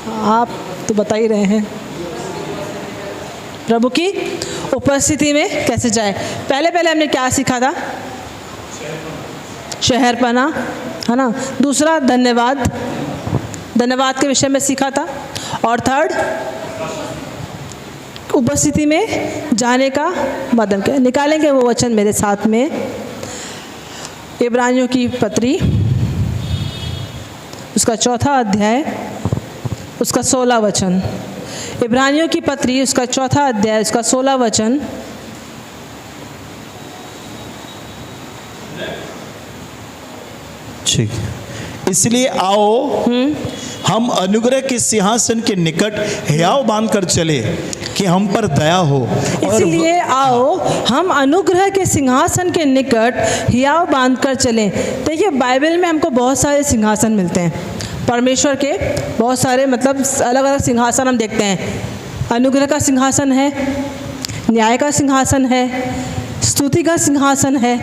आप तो बता ही रहे हैं। प्रभु की उपस्थिति में कैसे जाए? पहले हमने क्या सीखा था? शहरपना, है ना। दूसरा धन्यवाद के विषय में सीखा था। और थर्ड, उपस्थिति में जाने का मतलब क्या? निकालेंगे वो वचन मेरे साथ में। इब्रानियों की पत्री, उसका 4 अध्याय, उसका 16 वचन। इब्रानियों की पत्री, उसका 4 अध्याय, उसका 16 वचन। ठीक, इसलिए आओ हम अनुग्रह के सिंहासन के निकट हियाव बांधकर चले कि हम पर दया हो। इसलिए आओ हम अनुग्रह के सिंहासन के निकट हियाव बांधकर चलें। देखिए, बाइबल में हमको बहुत सारे सिंहासन मिलते हैं, परमेश्वर के बहुत सारे मतलब अलग अलग सिंहासन हम देखते हैं। अनुग्रह का सिंहासन है, न्याय का सिंहासन है, स्तुति का सिंहासन है।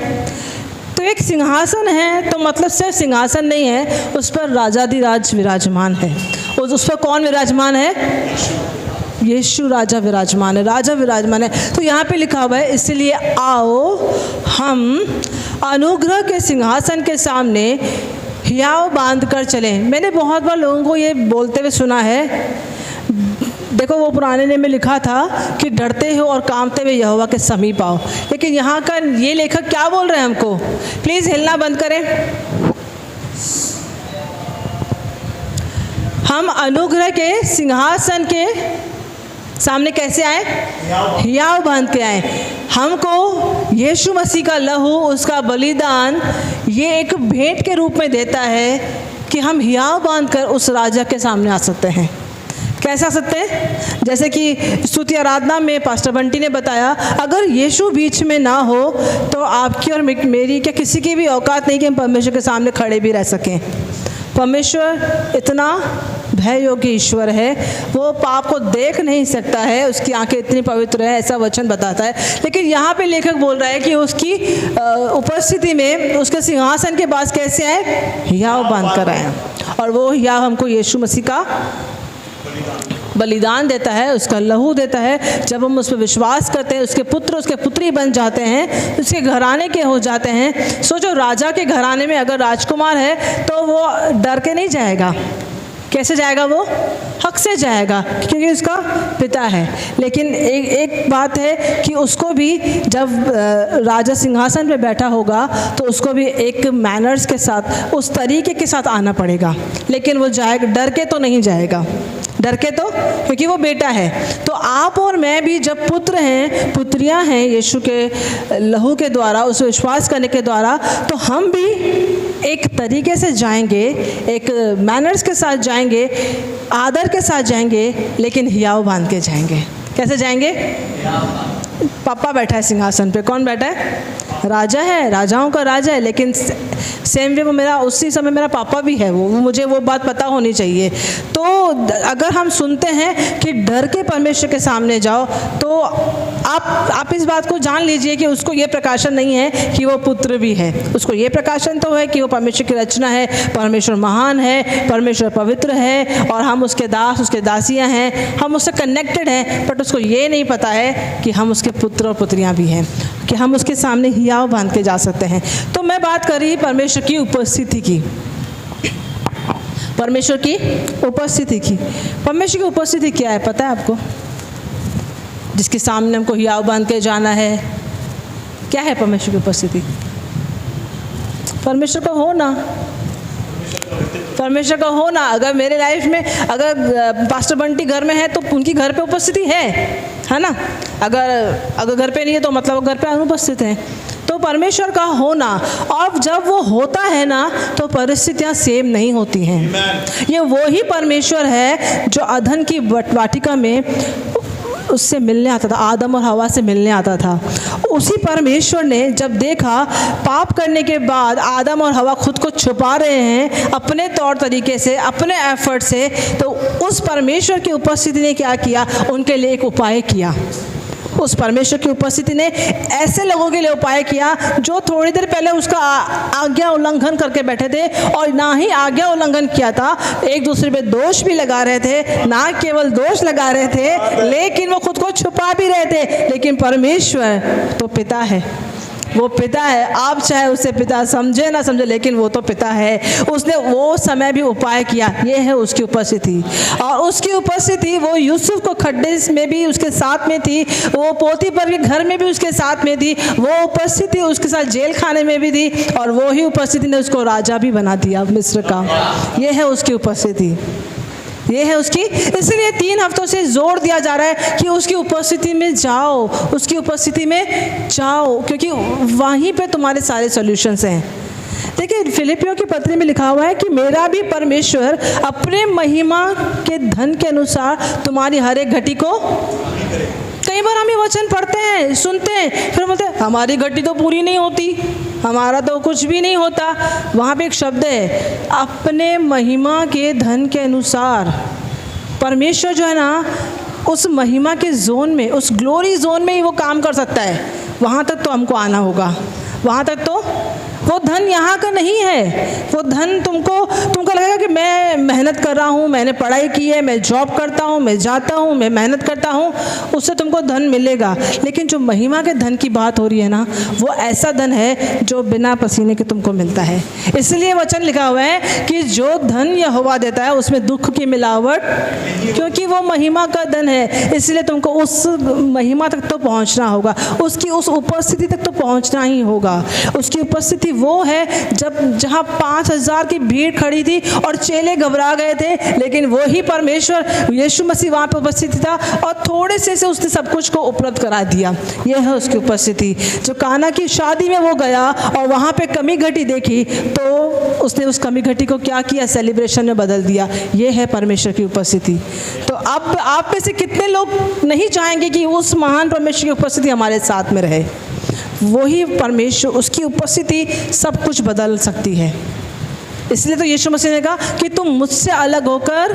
तो एक सिंहासन है तो मतलब सिर्फ सिंहासन नहीं है, उस पर राजाधिराज विराजमान है। उस पर कौन विराजमान है? यीशु राजा विराजमान है, राजा विराजमान है। तो यहाँ पे लिखा हुआ है, इसलिए आओ हम अनुग्रह के सिंहासन के सामने हियाव बांध कर चलें। मैंने बहुत बार लोगों को ये बोलते हुए सुना है, देखो वो पुराने नियम में लिखा था कि डरते हो और कांपते हुए यहोवा के समीप आओ। लेकिन यहाँ का ये लेखक क्या बोल रहे हैं हमको? प्लीज़ हिलना बंद करें। हम अनुग्रह के सिंहासन के सामने कैसे आए? हियाव बांध के आए। हमको यीशु मसीह का लहू, उसका बलिदान, ये एक भेंट के रूप में देता है कि हम हियाव बांध कर उस राजा के सामने आ सकते हैं। कैसे आ सकते हैं? जैसे कि स्तुति आराधना में पास्टर बंटी ने बताया, अगर यीशु बीच में ना हो तो आपकी और मेरी क्या किसी की भी औकात नहीं कि हम परमेश्वर के सामने खड़े भी रह सकें। परमेश्वर इतना भय योग्य ईश्वर है, वो पाप को देख नहीं सकता है, उसकी आंखें इतनी पवित्र है, ऐसा वचन बताता है। लेकिन यहाँ पे लेखक बोल रहा है कि उसकी उपस्थिति में, उसके सिंहासन के पास कैसे आए? हियाव बांध कर आए। और वो हियाव हमको यीशु मसीह का बलिदान देता है, उसका लहू देता है। जब हम उस पर विश्वास करते हैं, उसके पुत्र उसके पुत्री बन जाते हैं, उसके घराने के हो जाते हैं। सोचो, राजा के घराने में अगर राजकुमार है तो वो डर के नहीं जाएगा। कैसे जाएगा? वो हक से जाएगा, क्योंकि उसका पिता है। लेकिन एक बात है कि उसको भी जब राजा सिंहासन पे बैठा होगा तो उसको भी एक मैनर्स के साथ, उस तरीके के साथ आना पड़ेगा। लेकिन वो जाएगा, डर के तो नहीं जाएगा। डर के तो, क्योंकि वो बेटा है। तो आप और मैं भी जब पुत्र हैं, पुत्रियां हैं यीशु के लहू के द्वारा, उस विश्वास करने के द्वारा, तो हम भी एक तरीके से जाएंगे, एक मैनर्स के साथ जाएंगे, आदर के साथ जाएंगे, लेकिन हियाव बांध के जाएंगे। कैसे जाएंगे? पापा बैठा है सिंहासन पे। कौन बैठा है? राजा है, राजाओं का राजा है। लेकिन सेम वे वो मेरा, उसी समय मेरा पापा भी है। वो मुझे वो बात पता होनी चाहिए। तो अगर हम सुनते हैं कि डर के परमेश्वर के सामने जाओ, तो आप इस बात को जान लीजिए कि उसको ये प्रकाशन नहीं है कि वो पुत्र भी है। उसको ये प्रकाशन तो है कि वो परमेश्वर की रचना है, परमेश्वर महान है, परमेश्वर पवित्र है और हम उसके दास, उसके दासियां हैं, हम उससे कनेक्टेड हैं। बट उसको ये नहीं पता है कि हम उसके पुत्र और पुत्रियां भी हैं, कि हम उसके सामने हियाव बांध के जा सकते हैं। तो मैं बात कर रही परमेश्वर की उपस्थिति की, परमेश्वर की उपस्थिति की। परमेश्वर की उपस्थिति क्या है पता है आपको? जिसके सामने हमको हियाव बांध के जाना है। क्या है परमेश्वर की उपस्थिति? परमेश्वर का होना, परमेश्वर का होना। अगर मेरे लाइफ में, अगर पास्टर बंटी घर में है तो उनकी घर पे उपस्थिति है ना। अगर घर पे नहीं है तो मतलब वो घर पे अनुपस्थित है। तो परमेश्वर का होना, और जब वो होता है ना तो परिस्थितियां सेम नहीं होती हैं। ये वो ही परमेश्वर है जो अदन की वाटिका में उससे मिलने आता था, आदम और हवा से मिलने आता था। उसी परमेश्वर ने जब देखा पाप करने के बाद आदम और हवा खुद को छुपा रहे हैं अपने तौर तरीके से, अपने एफर्ट से, तो उस परमेश्वर की उपस्थिति ने क्या किया? उनके लिए एक उपाय किया। उस परमेश्वर की उपस्थिति ने ऐसे लोगों के लिए उपाय किया जो थोड़ी देर पहले उसका आज्ञा उल्लंघन करके बैठे थे, और ना ही आज्ञा उल्लंघन किया था, एक दूसरे पे दोष भी लगा रहे थे। ना केवल दोष लगा रहे थे, लेकिन वो खुद को छुपा भी रहे थे। लेकिन परमेश्वर तो पिता है, वो पिता है। आप चाहे उसे पिता समझे ना समझे, लेकिन वो तो पिता है। उसने वो समय भी उपाय किया। ये है उसकी उपस्थिति। और उसकी उपस्थिति वो यूसुफ को खड्डे में भी उसके साथ में थी, वो पोतीफर के घर में भी उसके साथ में थी, वो उपस्थिति उसके साथ जेल खाने में भी थी, और वो ही उपस्थिति ने उसको राजा भी बना दिया मिस्र का। ये है उसकी उपस्थिति, ये है उसकी। इसलिए 3 हफ्तों से जोर दिया जा रहा है कि उसकी उपस्थिति में जाओ, उसकी उपस्थिति में जाओ, क्योंकि वहीं पे तुम्हारे सारे सॉल्यूशंस हैं। देखिए, फिलिपियों की पत्री में लिखा हुआ है कि मेरा भी परमेश्वर अपने महिमा के धन के अनुसार तुम्हारी हर एक घटी को। कई बार हम ये वचन पढ़ते हैं, सुनते हैं, फिर बोलते हैं हमारी घटी तो पूरी नहीं होती, हमारा तो कुछ भी नहीं होता। वहाँ पे एक शब्द है, अपने महिमा के धन के अनुसार। परमेश्वर जो है ना, उस महिमा के जोन में, उस ग्लोरी जोन में ही वो काम कर सकता है। वहाँ तक तो हमको आना होगा, वहाँ तक तो। वो धन यहाँ का नहीं है। वो धन तुमको लगेगा कि मैं मेहनत कर रहा हूँ, मैंने पढ़ाई की है, मैं जॉब करता हूँ, मैं जाता हूँ, मैं मेहनत करता हूँ, उससे तुमको धन मिलेगा। लेकिन जो महिमा के धन की बात हो रही है ना, वो ऐसा धन है जो बिना पसीने के तुमको मिलता है। इसलिए वचन लिखा हुआ है कि जो धन यहोवा देता है उसमें दुख की मिलावट, क्योंकि वो महिमा का धन है। इसलिए तुमको उस महिमा तक तो पहुँचना होगा, उसकी उस उपस्थिति तक तो पहुँचना ही होगा। उसकी उपस्थिति वो है जहाँ 5000 की भीड़ खड़ी थी और चेले घबरा गए थे, लेकिन वो ही परमेश्वर यीशु मसीह वहाँ पर उपस्थित था, और थोड़े से उसने सब कुछ को उपलब्ध करा दिया। यह है उसकी उपस्थिति। जो काना की शादी में वो गया और वहाँ पे कमी घटी देखी, तो उसने उस कमी घटी को क्या किया, सेलिब्रेशन में बदल दिया। ये है परमेश्वर की उपस्थिति। तो अब आप में से कितने लोग नहीं चाहेंगे कि उस महान परमेश्वर की उपस्थिति हमारे साथ में रहे? वही परमेश्वर, उसकी उपस्थिति सब कुछ बदल सकती है। इसलिए तो यीशु मसीह ने कहा कि तुम मुझसे अलग होकर,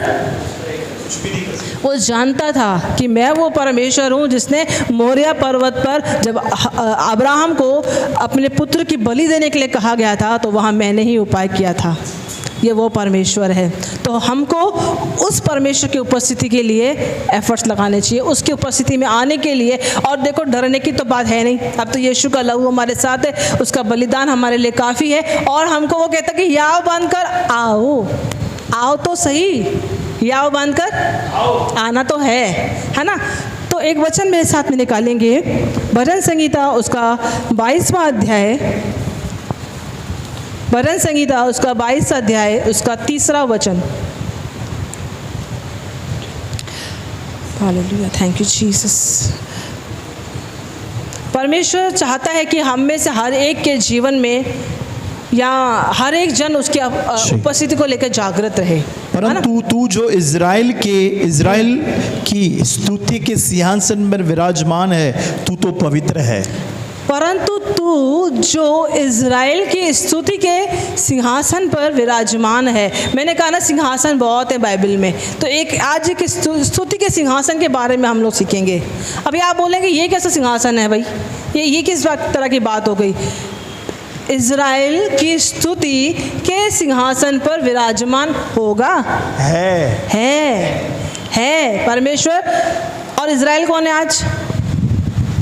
वो जानता था कि मैं वो परमेश्वर हूँ जिसने मोरिया पर्वत पर जब अब्राहम को अपने पुत्र की बलि देने के लिए कहा गया था, तो वहाँ मैंने ही उपाय किया था। ये वो परमेश्वर है। तो हमको उस परमेश्वर की उपस्थिति के लिए एफर्ट्स लगाने चाहिए, उसकी उपस्थिति में आने के लिए। और देखो, डरने की तो बात है नहीं। अब तो यीशु का लहू हमारे साथ है, उसका बलिदान हमारे लिए काफ़ी है। और हमको वो कहता कि याव बांधकर आओ, आओ तो सही, याव बांधकर आना तो है ना। तो एक वचन मेरे साथ में निकालेंगे, भजन संगीता उसका 22वां अध्याय, भजन संगीता उसका 22 अध्याय उसका 3रा वचन। Hallelujah, thank you Jesus. परमेश्वर चाहता है कि हम में से हर एक के जीवन में, या हर एक जन उसकी उपस्थिति को लेकर जागृत रहे। परंतु तू जो इज़राइल की स्तुति के सिंहासन पर विराजमान है, तू तो पवित्र है। परंतु तू जो इज़राइल की स्तुति के सिंहासन पर विराजमान है। मैंने कहा ना, सिंहासन बहुत है बाइबल में। तो एक आज एक स्तुति के सिंहासन के बारे में हम लोग सीखेंगे। अभी आप बोलेंगे ये कैसा सिंहासन है भाई, ये किस तरह की बात हो गई? इज़राइल की स्तुति के सिंहासन पर विराजमान होगा, है परमेश्वर। और इज़राइल कौन है आज?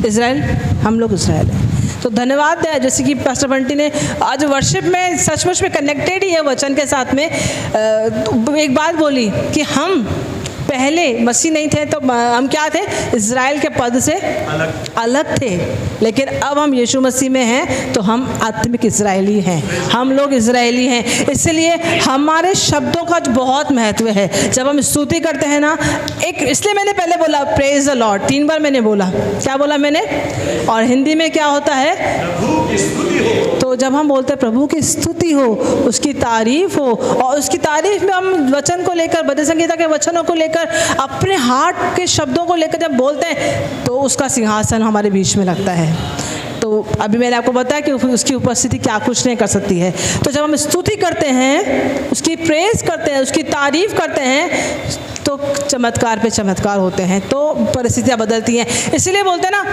इज़राइल हम लोग इज़राइल हैं। तो धन्यवाद है, जैसे कि पास्टर बंटी ने आज वर्शिप में सचमुच में कनेक्टेड ही है वचन के साथ में। एक बात बोली कि हम पहले मसीह नहीं थे, तो हम क्या थे? इज़राइल के पद से अलग थे। लेकिन अब हम यीशु मसीह में हैं, तो हम आत्मिक इज़राइली हैं, हम लोग इज़राइली हैं। इसलिए हमारे शब्दों का बहुत महत्व है। जब हम स्तुति करते हैं ना, इसलिए मैंने पहले बोला प्रेज द लॉर्ड, 3 बार मैंने बोला। क्या बोला मैंने? और हिंदी में क्या होता है? प्रभु की स्तुति हो। तो जब हम बोलते हैं प्रभु की स्तुति हो, उसकी तारीफ हो, और उसकी तारीफ में हम वचन को लेकर, भजन संगीता के वचनों को लेकर, अपने हार्ट के शब्दों को लेकर जब बोलते हैं, तो उसका सिंहासन हमारे बीच में लगता है। तो अभी मैंने आपको बताया कि उसकी उपस्थिति क्या कुछ नहीं कर सकती है। तो जब हम स्तुति करते हैं, उसकी प्रेज करते हैं, उसकी तारीफ करते हैं, तो चमत्कार पे चमत्कार होते हैं, तो परिस्थितियाँ बदलती हैं। इसलिए बोलते हैं ना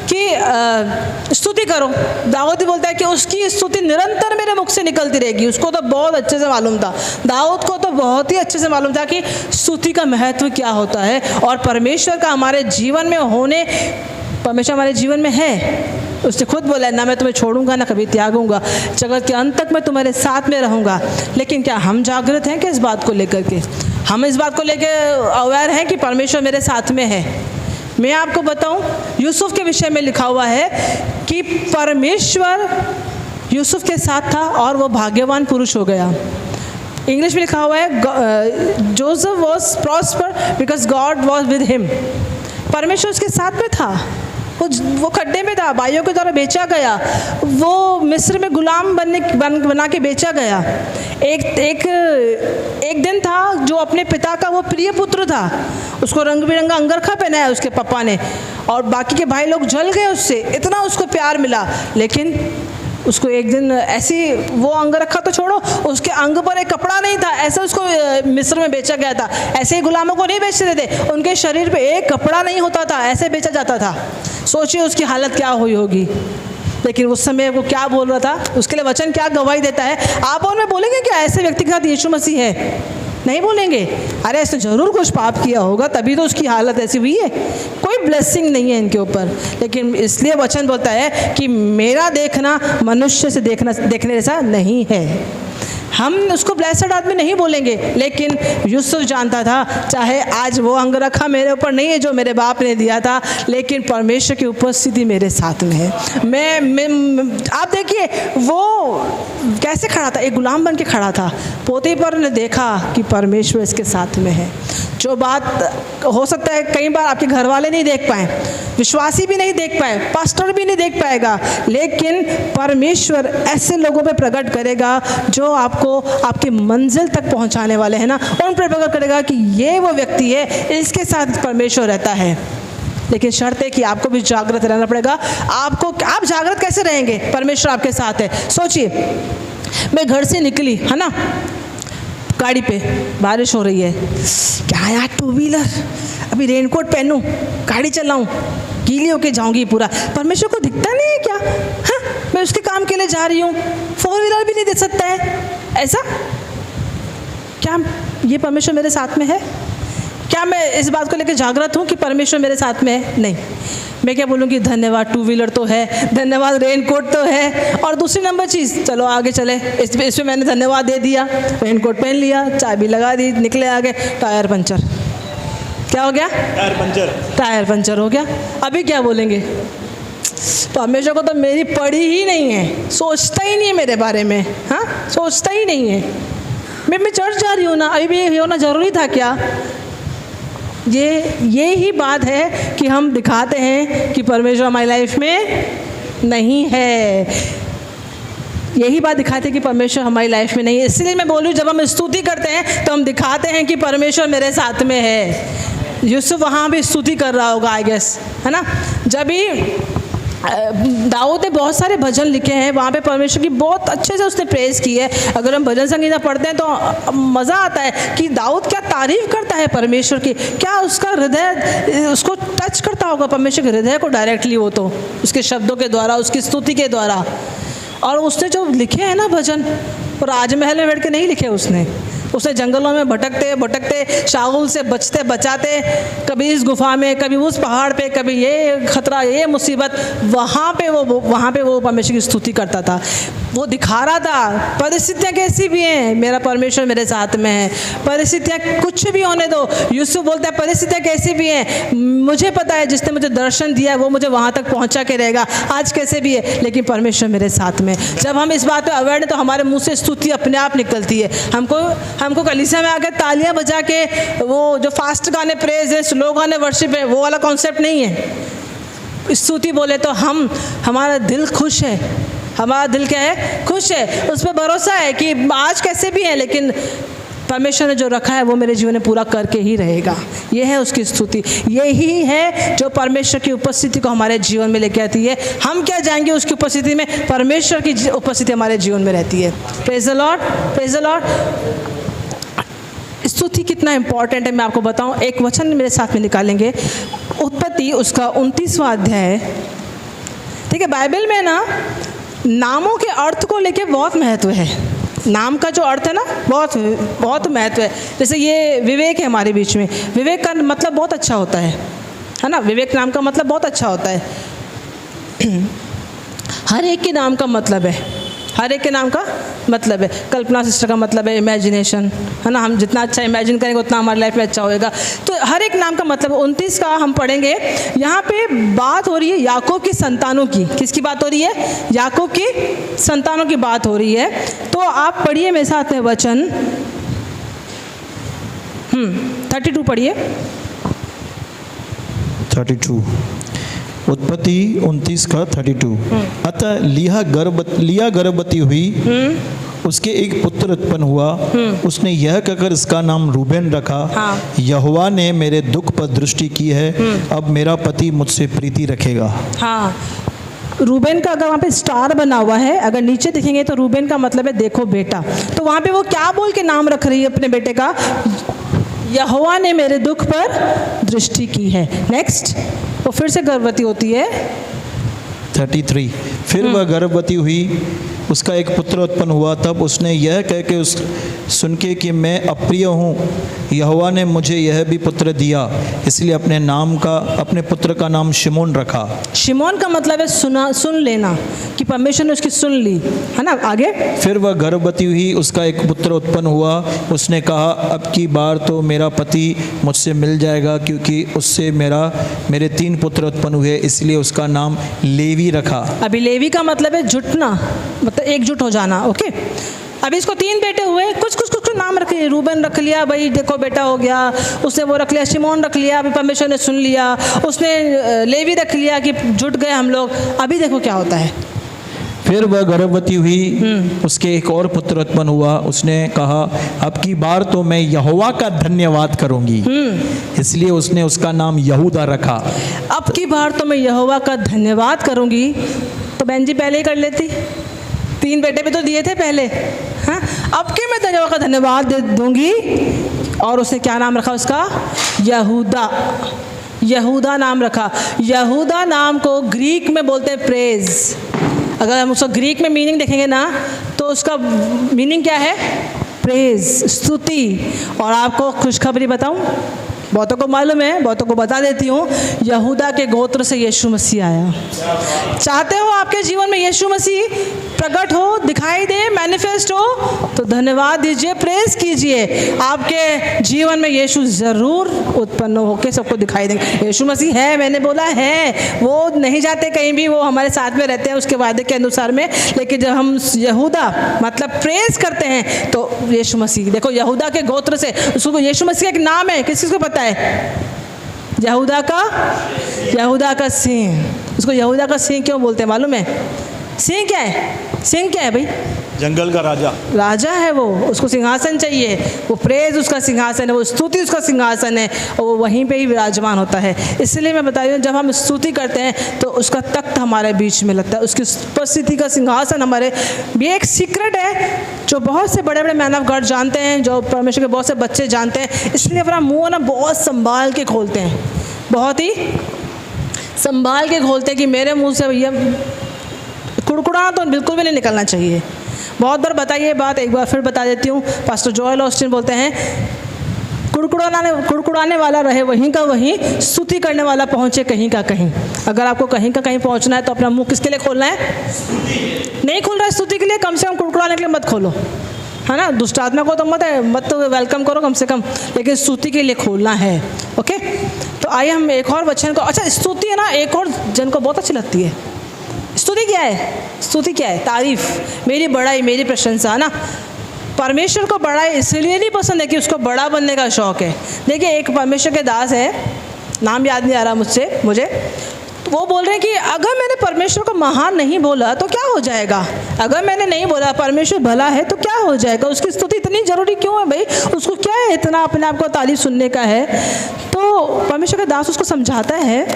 कि स्तुति करो। दाऊद भी बोलता है कि उसकी स्तुति निरंतर मेरे मुख से निकलती रहेगी। उसको तो बहुत अच्छे से मालूम था, दाऊद को तो बहुत ही अच्छे से मालूम था कि स्तुति का महत्व क्या होता है, और परमेश्वर का हमारे जीवन में होने, परमेश्वर हमारे जीवन में है। उसने खुद बोला है, ना मैं तुम्हें छोड़ूंगा ना कभी त्यागूंगा, जगत के अंत तक मैं तुम्हारे साथ में रहूंगा। लेकिन क्या हम जागृत हैं कि इस बात को लेकर के? हम इस बात को लेकर अवेयर हैं कि परमेश्वर मेरे साथ में है? मैं आपको बताऊं, यूसुफ के विषय में लिखा हुआ है कि परमेश्वर यूसुफ के साथ था और वो भाग्यवान पुरुष हो गया। इंग्लिश में लिखा हुआ है, Joseph was prosper because God was with him. परमेश्वर उसके साथ में था। वो खड्डे में था, भाइयों के द्वारा बेचा गया, वो मिस्र में गुलाम बना के बेचा गया। एक दिन था जो अपने पिता का वो प्रिय पुत्र था, उसको रंग बिरंगा अंगरखा पहनाया उसके पापा ने, और बाकी के भाई लोग जल गए उससे, इतना उसको प्यार मिला। लेकिन उसको एक दिन ऐसी, वो अंगरखा तो छोड़ो, उसके अंग पर एक कपड़ा नहीं था, ऐसे उसको मिस्र में बेचा गया था। ऐसे ही गुलामों को नहीं बेचते थे, उनके शरीर पे एक कपड़ा नहीं होता था, ऐसे बेचा जाता था। सोचिए उसकी हालत क्या हुई होगी। लेकिन उस समय वो क्या बोल रहा था, उसके लिए वचन क्या गवाही देता है? आप और मैं बोलेंगे क्या ऐसे व्यक्ति के साथ यीशु मसीह है? नहीं बोलेंगे। अरे इसने जरूर कुछ पाप किया होगा तभी तो उसकी हालत ऐसी हुई है, कोई ब्लेसिंग नहीं है इनके ऊपर। लेकिन इसलिए वचन बोलता है कि मेरा देखना मनुष्य से देखने जैसा नहीं है। हम उसको ब्लेसड आदमी नहीं बोलेंगे, लेकिन यूसुफ जानता था, चाहे आज वो अंगरखा मेरे ऊपर नहीं है जो मेरे बाप ने दिया था, लेकिन परमेश्वर की उपस्थिति मेरे साथ में है। मैं आप देखिए वो कैसे खड़ा था, एक गुलाम बन के खड़ा था। पोतीफर ने देखा कि परमेश्वर इसके साथ में है। जो बात हो सकता है कई बार आपके घर वाले नहीं देख पाए, विश्वासी भी नहीं देख पाए, पास्टर भी नहीं देख पाएगा, लेकिन परमेश्वर ऐसे लोगों पे प्रकट करेगा जो आपको आपके मंजिल तक पहुंचाने वाले हैं ना, उन पर प्रकट करेगा कि ये वो व्यक्ति है, इसके साथ परमेश्वर रहता है। लेकिन शर्त है कि आपको भी जागृत रहना पड़ेगा। आप जागृत कैसे रहेंगे? परमेश्वर आपके साथ है। सोचिए, मैं घर से निकली है ना, गाड़ी पे बारिश हो रही है, क्या यार टू व्हीलर, अभी रेनकोट पहनूं, गाड़ी चलाऊं, गीली होके जाऊंगी पूरा। परमेश्वर को दिखता नहीं है क्या? हाँ, मैं उसके काम के लिए जा रही हूँ, फोर व्हीलर भी नहीं दे सकता है ऐसा? क्या ये परमेश्वर मेरे साथ में है? क्या मैं इस बात को लेकर जागृत हूँ कि परमेश्वर मेरे साथ में है? नहीं। मैं क्या बोलूँगी, धन्यवाद टू व्हीलर तो है, धन्यवाद रेनकोट तो है, और दूसरी नंबर चीज़, चलो आगे चले, इसमें मैंने धन्यवाद दे दिया, रेनकोट पहन लिया, चाबी लगा दी, निकले आगे, टायर पंचर। क्या हो गया? टायर पंचर हो गया। अभी क्या बोलेंगे? परमेश्वर को तो मेरी पड़ी ही नहीं है, सोचता ही नहीं है मेरे बारे में। हाँ, सोचता ही नहीं है। मैं चर्च जा रही हूँ ना, अभी भी ये होना ज़रूरी था क्या? ये ही बात है कि हम दिखाते हैं कि परमेश्वर हमारी लाइफ में नहीं है। यही बात दिखाते हैं कि परमेश्वर हमारी लाइफ में नहीं है। इसलिए मैं बोलूँ, जब हम स्तुति करते हैं तो हम दिखाते हैं कि परमेश्वर मेरे साथ में है। यूसुफ वहाँ भी स्तुति कर रहा होगा, आई गेस, है ना। जब भी दाऊद ने बहुत सारे भजन लिखे हैं, वहाँ पे परमेश्वर की बहुत अच्छे से उसने प्रेज़ की है। अगर हम भजन संगीता पढ़ते हैं तो मज़ा आता है कि दाऊद क्या तारीफ़ करता है परमेश्वर की, क्या उसका हृदय उसको टच करता होगा, परमेश्वर के हृदय को डायरेक्टली, वो तो उसके शब्दों के द्वारा, उसकी स्तुति के द्वारा। और उसने जो लिखे हैं ना भजन, वो राजमहल में बैठ के नहीं लिखे उसने जंगलों में भटकते भटकते, शाऊल से बचते बचाते, कभी इस गुफा में, कभी उस पहाड़ पे, कभी ये खतरा, ये मुसीबत, वहाँ पे वो परमेश्वर की स्तुति करता था। वो दिखा रहा था परिस्थितियाँ कैसी भी हैं, मेरा परमेश्वर मेरे साथ में है। परिस्थितियाँ कुछ भी होने दो, यूसुफ बोलता है परिस्थितियाँ कैसी भी हैं, मुझे पता है जिसने मुझे दर्शन दिया है वो मुझे वहाँ तक पहुँचा के रहेगा, आज कैसे भी है, लेकिन परमेश्वर मेरे साथ में। जब हम इस बात पर अवेयर हैं तो हमारे मुँह से स्तुति अपने आप निकलती है। हमको कलीसिया में आकर तालियां बजा के वो जो फास्ट गाने प्रेज है, स्लो गाने वर्शिप है, वो वाला कॉन्सेप्ट नहीं है। स्तुति बोले तो हमारा दिल खुश है, हमारा दिल क्या है? खुश है। उस पर भरोसा है कि आज कैसे भी है, लेकिन परमेश्वर ने जो रखा है वो मेरे जीवन में पूरा करके ही रहेगा। ये है उसकी स्तुति, यही है जो परमेश्वर की उपस्थिति को हमारे जीवन में लेके आती है। हम क्या जाएंगे उसकी उपस्थिति में? परमेश्वर की उपस्थिति हमारे जीवन में रहती है। Praise the Lord, praise the Lord. स्तुति कितना इंपॉर्टेंट है मैं आपको बताऊं। एक वचन मेरे साथ में निकालेंगे, उत्पत्ति उसका 29वां अध्याय। ठीक है, बाइबल में ना नामों के अर्थ को लेके बहुत महत्व है। नाम का जो अर्थ है ना बहुत बहुत महत्व है। जैसे ये विवेक है हमारे बीच में, विवेक का मतलब बहुत अच्छा होता है ना। विवेक नाम का मतलब बहुत अच्छा होता है। हर एक के नाम का मतलब है, हर एक के नाम का मतलब है। कल्पना सिस्टर का मतलब है इमेजिनेशन, है ना। हम जितना अच्छा इमेजिन करेंगे उतना हमारी लाइफ में अच्छा होएगा। तो हर एक नाम का मतलब 29 का हम पढ़ेंगे। यहाँ पे बात हो रही है याकूब की संतानों की। किसकी बात हो रही है? याकूब की संतानों की बात हो रही है। तो आप पढ़िए मेरे साथ में वचन 32 पढ़िए। 32 उत्पत्ति 29 का 32। अतः लिया गर्भवती हुई, उसके एक पुत्र उत्पन्न हुआ। उसने यह कहकर इसका नाम रूबेन रखा। हाँ। यहोवा ने मेरे दुख पर दृष्टि की है, अब मेरा पति मुझसे प्रीति रखेगा। हाँ, रूबेन का अगर वहाँ पे स्टार बना हुआ है, अगर नीचे देखेंगे तो रूबेन का मतलब है देखो बेटा। तो वहाँ पे वो क्या बोल के नाम रख रही है अपने बेटे का? यहोवा ने मेरे दुख पर दृष्टि की है। नेक्स्ट, वो फिर से गर्भवती होती है। 33 फिर वह गर्भवती हुई, उसका एक पुत्र उत्पन्न हुआ। तब उसने यह कह के सुन के कि मैं अप्रिय हूँ, यहोवा ने मुझे यह भी पुत्र दिया, इसलिए अपने पुत्र का नाम शिमोन रखा। शिमोन का मतलब है सुन लेना, कि परमेश्वर ने उसकी सुन ली, है ना। आगे, फिर वह गर्भवती हुई, उसका एक पुत्र उत्पन्न हुआ। उसने कहा अब की बार तो मेरा पति मुझसे मिल जाएगा, क्योंकि उससे मेरे 3 पुत्र उत्पन्न हुए, इसलिए उसका नाम लेवी रखा। अभी लेवी का मतलब है जुटना, मतलब एकजुट हो जाना। ओके, अभी इसको 3 बेटे हुए, कुछ नाम रख लिए। रूबन रख लिया, भाई देखो बेटा हो गया। उसने वो रख लिया, शिमोन रख लिया, अभी परमेश्वर ने सुन लिया। उसने लेवी रख लिया कि जुट गए हम लोग। अभी देखो क्या होता है। फिर वह गर्भवती हुई, उसके एक और पुत्र उत्पन्न हुआ। उसने कहा अब की बार तो मैं यहोवा का धन्यवाद करूंगी, इसलिए उसने उसका नाम यहूदा रखा। अब की बार तो मैं यहोवा का धन्यवाद करूंगी। तो बहन जी पहले ही कर लेती, 3 बेटे भी तो दिए थे पहले। हाँ, अब के मैं यहोवा का धन्यवाद दे दूंगी। और उसने क्या नाम रखा उसका? यहूदा। यहूदा नाम रखा। यहूदा नाम को ग्रीक में बोलते हैं प्रेज। अगर हम उसका ग्रीक में मीनिंग देखेंगे ना तो उसका मीनिंग क्या है? प्रेज, स्तुति। और आपको खुशखबरी बताऊं, बहुतों को मालूम है, बहुतों को बता देती हूँ, यहूदा के गोत्र से यीशु मसीह आया। चाहते हो आपके जीवन में यीशु मसीह प्रकट हो, दिखाई दे, मैनिफेस्ट हो, तो धन्यवाद दीजिए, प्रेज कीजिए। आपके जीवन में यीशु ज़रूर उत्पन्न होकर सबको दिखाई देंगे। यीशु मसीह है, मैंने बोला है, वो नहीं जाते कहीं भी, वो हमारे साथ में रहते हैं उसके वादे के अनुसार में। लेकिन जब हम यहूदा मतलब प्रेज करते हैं तो यीशु मसीह, देखो यहूदा के गोत्र से, उसको यीशु मसीह का एक नाम है, किसको पता है? यहूदा का सिंह। उसको यहूदा का सिंह क्यों बोलते हैं मालूम है? सिंह क्या है? सिंह क्या है भाई? जंगल का राजा है वो। उसको सिंहासन चाहिए, वो प्रेज उसका सिंहासन है, वो स्तुति उसका सिंहासन है, और वो वहीं पे ही विराजमान होता है। इसलिए मैं बता रही हूँ, जब हम स्तुति करते हैं तो उसका तख्त हमारे बीच में लगता है, उसकी उपस्थिति का सिंहासन हमारे। ये एक सीक्रेट है जो बहुत से बड़े बड़े मैन ऑफ गॉड जानते हैं, जो परमेश्वर के बहुत से बच्चे जानते हैं। इसलिए अपना मुँह ना बहुत संभाल के खोलते हैं, बहुत ही संभाल के खोलते हैं कि मेरे मुँह से भैया कुड़कुड़ाना तो बिल्कुल भी नहीं निकलना चाहिए। बहुत बार बताइए ये बात, एक बार फिर बता देती हूँ। पास्टर जोएल ऑस्टिन बोलते हैं, कुड़कुड़ाने वाला रहे वहीं का वहीं, स्तुति करने वाला पहुँचे कहीं का कहीं। अगर आपको कहीं का कहीं पहुँचना है तो अपना मुंह किसके लिए खोलना है? नहीं खोल रहा है स्तुति के लिए, कम से कम कुड़कुड़ाने के लिए मत खोलो, है ना। दुष्ट आत्मा को तो मत वेलकम करो कम से कम, लेकिन स्तुति के लिए खोलना है। ओके, तो आइए हम एक और वचन को, अच्छा स्तुति है ना, एक और जन को बहुत अच्छी लगती है। स्तुति क्या है? स्तुति क्या है? तारीफ, मेरी बड़ाई, मेरी प्रशंसा, है ना। परमेश्वर को बड़ाई इसलिए नहीं पसंद है कि उसको बड़ा बनने का शौक़ है। देखिए एक परमेश्वर के दास है, नाम याद नहीं आ रहा मुझे, तो वो बोल रहे हैं कि अगर मैंने परमेश्वर को महान नहीं बोला तो क्या हो जाएगा, अगर मैंने नहीं बोला परमेश्वर भला है तो क्या हो जाएगा, उसकी स्तुति इतनी ज़रूरी क्यों है भाई, उसको क्या है इतना अपने आप को तारीफ सुनने का है। तो परमेश्वर का दास उसको समझाता है,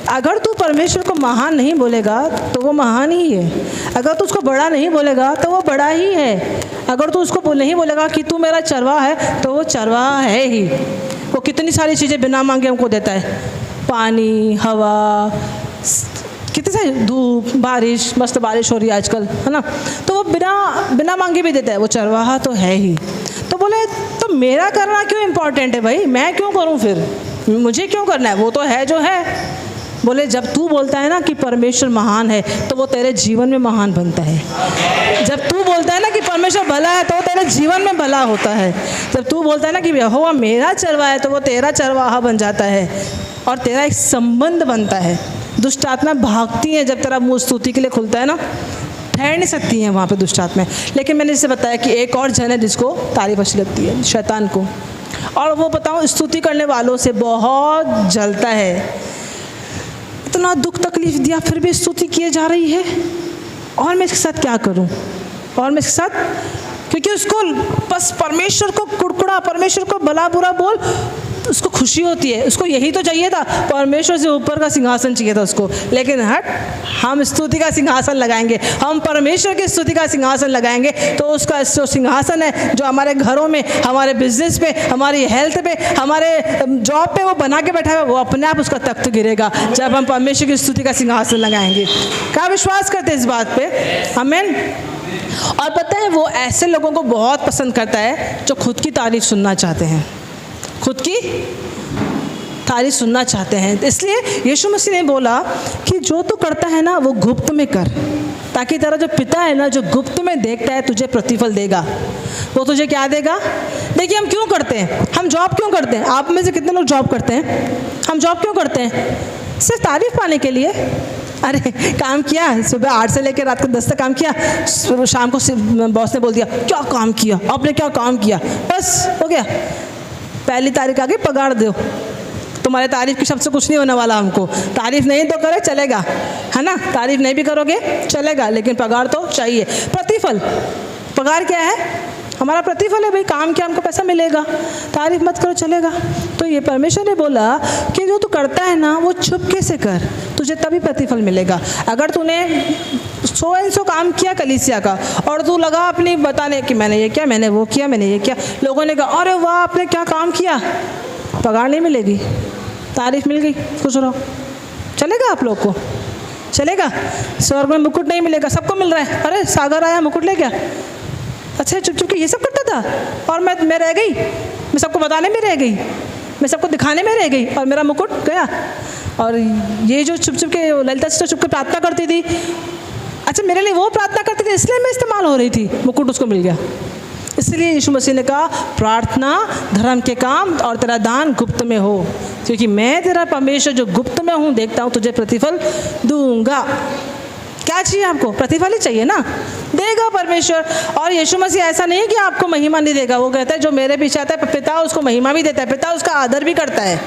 अगर तू परमेश्वर को महान नहीं बोलेगा तो वो महान ही है, अगर तू उसको बड़ा नहीं बोलेगा तो वो बड़ा ही है, अगर तू उसको नहीं बोलेगा कि तू मेरा चरवाहा है तो वो चरवाहा है ही। वो कितनी सारी चीज़ें बिना मांगे हमको देता है, पानी, हवा, कितने सारे, धूप, बारिश, मस्त बारिश हो रही है आजकल, है ना, तो वो बिना मांगे भी देता है, वो चरवाहा तो है ही। तो बोले तो मेरा करना क्यों इम्पोर्टेंट है भाई, मैं क्यों करूँ फिर, मुझे क्यों करना है, वो तो है जो है। बोले जब तू बोलता है ना कि परमेश्वर महान है तो वो तेरे जीवन में महान बनता है। जब तू बोलता है ना कि परमेश्वर भला है तो वो तेरे जीवन में भला होता है। जब तू बोलता है ना कि यहोवा मेरा चरवाहा है तो वो तेरा चरवाहा बन जाता है और तेरा एक संबंध बनता है। दुष्ट आत्मा भागती है जब तेरा मुँह स्तुति के लिए खुलता है ना, ठहर नहीं सकती हैं वहाँ पे दुष्ट आत्मा। लेकिन मैंने जैसे बताया कि एक और जन है जिसको तारीफ अच्छी लगती है, शैतान को, और वो बताऊँ स्तुति करने वालों से बहुत जलता है। इतना दुख तकलीफ दिया फिर भी स्तुति किए जा रही है, और मैं इसके साथ क्या करूं, और मैं इसके साथ, क्योंकि उसको बस परमेश्वर को कुड़कुड़ा, परमेश्वर को भला बुरा बोल, उसको खुशी होती है, उसको यही तो चाहिए था, परमेश्वर से ऊपर का सिंहासन चाहिए था उसको। लेकिन हट, हम स्तुति का सिंहासन लगाएंगे, हम परमेश्वर की स्तुति का सिंहासन लगाएंगे तो उसका जो सिंहासन है जो हमारे घरों में, हमारे बिजनेस पे, हमारी हेल्थ पे, हमारे जॉब पे वो बना के बैठा है, वो अपने आप उसका तख्त गिरेगा जब हम परमेश्वर की स्तुति का सिंहासन लगाएंगे। क्या विश्वास करते हैं इस बात पे? आमीन। और पता है वो ऐसे लोगों को बहुत पसंद करता है जो खुद की तारीफ सुनना चाहते हैं, खुद की तारीफ सुनना चाहते हैं। इसलिए यीशु मसीह ने बोला कि जो तू करता है ना वो गुप्त में कर, ताकि तेरा जो पिता है ना जो गुप्त में देखता है तुझे प्रतिफल देगा। वो तुझे क्या देगा? देखिए हम क्यों करते हैं, हम जॉब क्यों करते हैं? आप में से कितने लोग जॉब करते हैं? हम जॉब क्यों करते हैं? सिर्फ तारीफ पाने के लिए। अरे काम किया, सुबह 8 से लेकर रात को 10 तक काम किया, शाम को बॉस ने बोल दिया क्या काम किया आपने, क्या काम किया, बस हो गया, पहली तारीख आ गई, पगार दो। तुम्हारे तारीफ के शब्द से कुछ नहीं होने वाला। हमको तारीफ नहीं तो करे चलेगा, है ना, तारीफ नहीं भी करोगे चलेगा, लेकिन पगार तो चाहिए। प्रतिफल, पगार क्या है? हमारा प्रतिफल है भाई, काम किया हमको पैसा मिलेगा, तारीफ मत करो चलेगा। तो ये परमेश्वर ने बोला कि जो तू करता है ना वो छुपके से कर, तुझे तभी प्रतिफल मिलेगा। अगर तूने 100 काम किया कलीसिया का और तू लगा अपनी बताने कि मैंने ये किया, मैंने वो किया, मैंने ये किया, लोगों ने कहा अरे वाह आपने क्या काम किया, पगार नहीं मिलेगी, तारीफ मिल गई, खुश रहो, चलेगा आप लोग को? चलेगा? स्वर्ग में मुकुट नहीं मिलेगा, सबको मिल रहा है, अरे सागर आया मुकुट ले गया, अच्छा चुप चुप के ये सब करता था और मैं रह गई, मैं सबको बताने में रह गई, मैं सबको दिखाने में रह गई और मेरा मुकुट गया। और ये जो चुप चुप के ललिता सिस्टर चुप के प्रार्थना करती थी, अच्छा मेरे लिए वो प्रार्थना करती थी इसलिए मैं इस्तेमाल हो रही थी, मुकुट उसको मिल गया। इसलिए यीशु मसीह ने कहा प्रार्थना, धर्म के काम और तेरा दान गुप्त में हो, क्योंकि मैं तेरा परमेश्वर जो गुप्त में हूँ देखता हूँ, तुझे प्रतिफल दूंगा। क्या चाहिए आपको? प्रतिफल ही चाहिए ना, देगा परमेश्वर। और यीशु मसीह ऐसा नहीं है कि आपको महिमा नहीं देगा, वो कहता है जो मेरे पीछे आता है पिता उसको महिमा भी देता है, पिता उसका आदर भी करता है।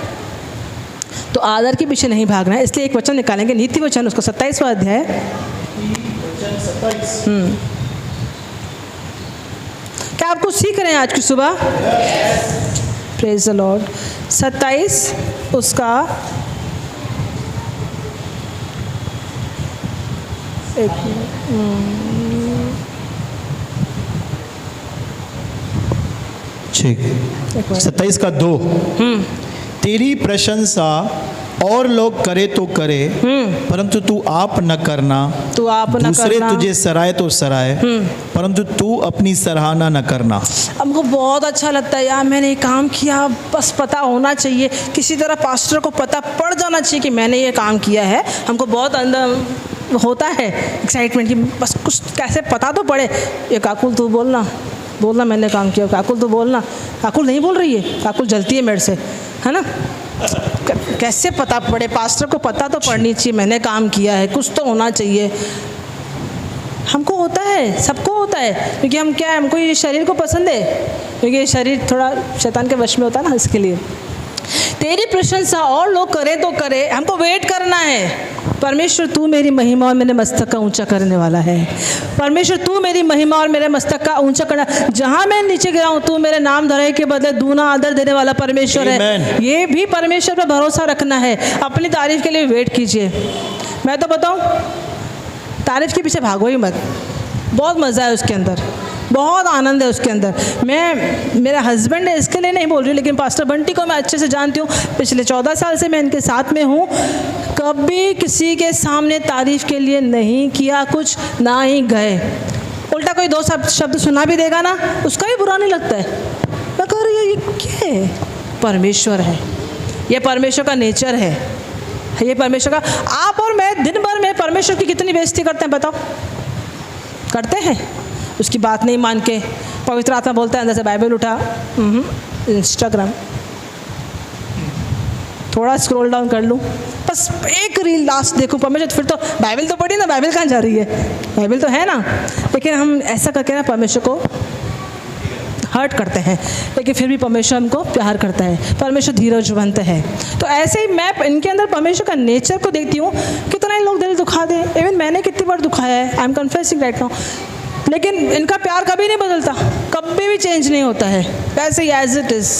तो आदर के पीछे नहीं भागना है। इसलिए एक वचन निकालेंगे, नीति वचन, उसका 27वां अध्याय, क्या आप कुछ सीख रहे हैं आज की सुबह? Praise the Lord. 27 उसका ठीक, 27 का 2, तेरी प्रशंसा और लोग करे तो करे, परंतु तू आप न करना, तू आप न दूसरे करना, तुझे सराय तो सराय, परंतु तू अपनी सराहना न करना। हमको बहुत अच्छा लगता है यार, मैंने ये काम किया, बस पता होना चाहिए, किसी तरह पास्टर को पता पड़ जाना चाहिए कि मैंने ये काम किया है। हमको बहुत अंदर होता है एक्साइटमेंट कि बस कुछ कैसे पता तो पड़े। ये काकुल तू बोलना मैंने काम किया, काकुल तो बोलना, काकुल नहीं बोल रही है, काकुल जलती है मेरे से, है ना, कैसे पता पड़े? पास्टर को पता तो पड़नी चाहिए मैंने काम किया है, कुछ तो होना चाहिए। हमको होता है, सबको होता है, क्योंकि हम क्या है, हमको ये शरीर को पसंद है, क्योंकि ये शरीर थोड़ा शैतान के वश में होता है ना, इसके लिए। तेरी प्रशंसा और लोग करें तो करें, हमको वेट करना है। परमेश्वर तू मेरी महिमा और मेरे मस्तक का ऊंचा करने वाला है। परमेश्वर तू मेरी महिमा और मेरे मस्तक का ऊंचा करना, जहाँ मैं नीचे गिरा हूँ तू मेरे नाम धराई के बदले दूना आदर देने वाला परमेश्वर है। Amen. ये भी परमेश्वर पर भरोसा रखना है। अपनी तारीफ के लिए वेट कीजिए। मैं तो बताऊँ, तारीफ के पीछे भागो ही मत। बहुत मज़ा है उसके अंदर, बहुत आनंद है उसके अंदर। मैं, मेरा हस्बैंड है इसके लिए नहीं बोल रही, लेकिन पास्टर बंटी को मैं अच्छे से जानती हूँ। पिछले 14 साल से मैं इनके साथ में हूँ। कभी किसी के सामने तारीफ के लिए नहीं किया कुछ, ना ही गए। उल्टा कोई दो शब्द सुना भी देगा ना, उसका भी बुरा नहीं लगता है। मैं कह रही हूँ ये क्या है? परमेश्वर है, ये परमेश्वर का नेचर है, ये परमेश्वर का। आप और मैं दिन भर में परमेश्वर की कितनी बेइज्जती करते हैं बताओ? करते हैं। उसकी बात नहीं मान के पवित्र आत्मा बोलता है अंदर से बाइबल उठा, इंस्टाग्राम थोड़ा स्क्रॉल डाउन कर लूँ, बस एक रील लास्ट देखूँ परमेश्वर, फिर तो बाइबल तो पढ़ी ना, बाइबल कहाँ जा रही है? बाइबल तो है ना। लेकिन हम ऐसा करके ना परमेश्वर को हर्ट करते हैं, लेकिन फिर भी परमेश्वर हमको प्यार करता है। परमेश्वर धीरजवंत है। तो ऐसे ही मैं इनके अंदर परमेश्वर का नेचर को देखती हूँ। कितना ही लोग दिल दुखा दें, इवन मैंने कितनी बार दुखाया है, I am confessing right now, लेकिन इनका प्यार कभी नहीं बदलता, कभी भी चेंज नहीं होता है, वैसे ही एज इट इज़।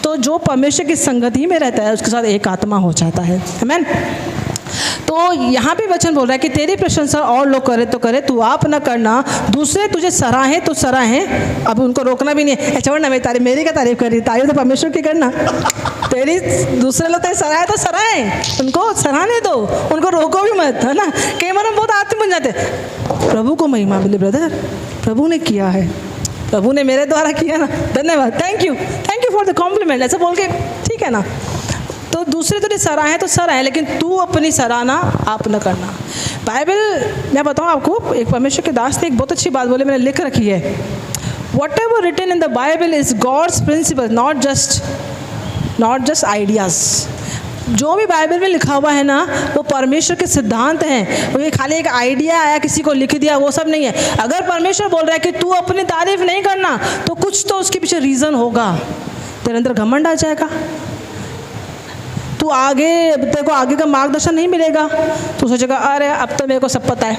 तो जो परमेश्वर की संगति में रहता है उसके साथ एक आत्मा हो जाता है। आमीन। तो यहाँ पे वचन बोल रहा है कि तेरी प्रशंसा और लोग करे तो करे, तू आप न करना, दूसरे तुझे सराहें तो सराहें। अब उनको रोकना भी नहीं है, छोड़ ना मेरी क्या तारीफ कर रही, तारीफ तो परमेश्वर की करना। तेरी दूसरे लोग तेरी सराहे तो सराहें, उनको सराहने दो, उनको रोको भी मत, है ना। कई बार हम बहुत आत्म बन जाते, प्रभु को महिमा मिले ब्रदर, प्रभु ने किया है, प्रभु ने मेरे द्वारा किया ना, धन्यवाद, thank you for the compliment, ऐसा बोल के ठीक है ना। तो दूसरे तो सराहें तो सराहें, लेकिन तू अपनी सराहना आप न करना। बाइबल मैं बताऊँ आपको, एक परमेश्वर के दास ने एक बहुत अच्छी बात बोली, मैंने लिख रखी है, whatever written in the Bible is God's principle, not just ideas. जो भी बाइबल में लिखा हुआ है ना, वो परमेश्वर के सिद्धांत हैं। वो ये खाली एक आइडिया आया किसी को लिख दिया, वो सब नहीं है। अगर परमेश्वर बोल रहा है कि तू अपनी तारीफ नहीं करना, तो कुछ तो उसके पीछे रीज़न होगा। तेरे अंदर घमंड आ जाएगा, तू तेरे को आगे का मार्गदर्शन नहीं मिलेगा, तू सोचेगा अरे अब तो मेरे को सब पता है,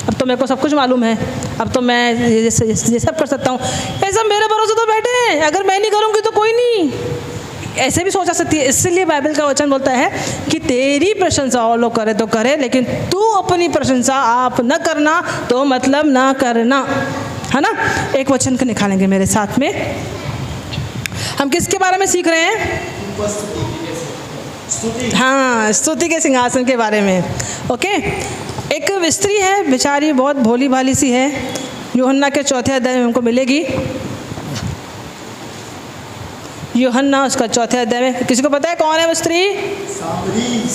अब तो मेरे को सब कुछ मालूम है, अब तो मैं ये सब कर सकता हूँ। ऐसा मेरे भरोसे तो बैठे हैं, अगर मैं नहीं करूँगी तो कोई नहीं, ऐसे भी सोचा सकती है। इसलिए बाइबल का वचन बोलता है कि तेरी प्रशंसा और लोग करे तो करे, लेकिन तू अपनी प्रशंसा आप न करना, तो मतलब ना करना, है ना। एक वचन को निकालेंगे मेरे साथ में। हम किसके बारे में सीख रहे हैं? हाँ, स्तुति के सिंहासन के बारे में। ओके, एक स्त्री है बेचारी, बहुत भोली भाली सी है, यूहन्ना के 4 अध्याय में हमको मिलेगी। यूहन्ना उसका 4 अध्याय में, किसी को पता है कौन है वो स्त्री?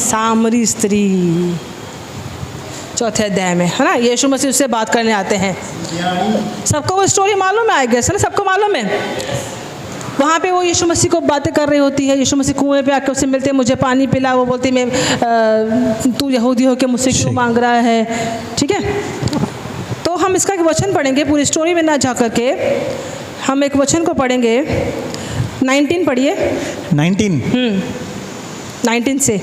सामरी स्त्री, 4 अध्याय में, है ना। यीशु मसीह उससे बात करने आते हैं। सबको वो स्टोरी मालूम है, आई गेस, है ना, सबको मालूम है। वहाँ पे वो यीशु मसीह को बातें कर रही होती है। यीशु मसीह कुएं पे आके उससे मिलते हैं, मुझे पानी पिला। वो बोलती मैं तू यहूदी हो के मुझसे क्यों मांग रहा है? ठीक है, तो हम इसका एक वचन पढ़ेंगे, पूरी स्टोरी में ना जा करके हम एक वचन को पढ़ेंगे। 19 पढ़िए। 19 से।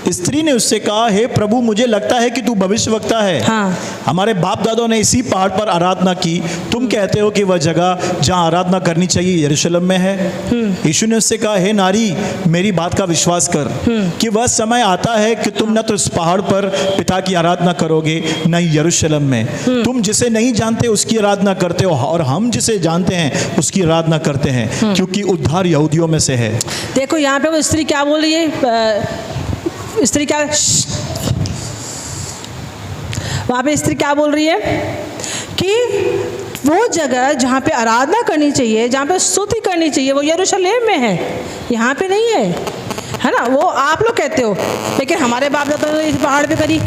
स्त्री ने उससे कहा, हे प्रभु, मुझे लगता है कि तू भविष्यवक्ता है। हाँ। हमारे बाप दादों ने इसी पहाड़ पर आराधना की, तुम कहते हो कि वह जगह जहाँ आराधना करनी चाहिए यरूशलेम में है। यीशु ने उससे कहा, हे नारी, मेरी बात का विश्वास कर कि वह समय आता है कि तुम न तो इस पहाड़ पर पिता की आराधना करोगे, न ही यरूशलेम में। तुम जिसे नहीं जानते उसकी आराधना करते हो, और हम जिसे जानते हैं उसकी आराधना करते हैं, क्योंकि उद्धार यहूदियों में से है। देखो यहाँ पे वो स्त्री क्या बोल रही है, स्त्री क्या, वहाँ पे स्त्री क्या बोल रही है कि वो जगह जहाँ पे आराधना करनी चाहिए, जहाँ पे स्तुति करनी चाहिए, वो यरूशलेम में है, यहाँ पे नहीं है, है ना। वो आप लोग कहते हो, लेकिन हमारे बाप दादा ने इस पहाड़ पे करी।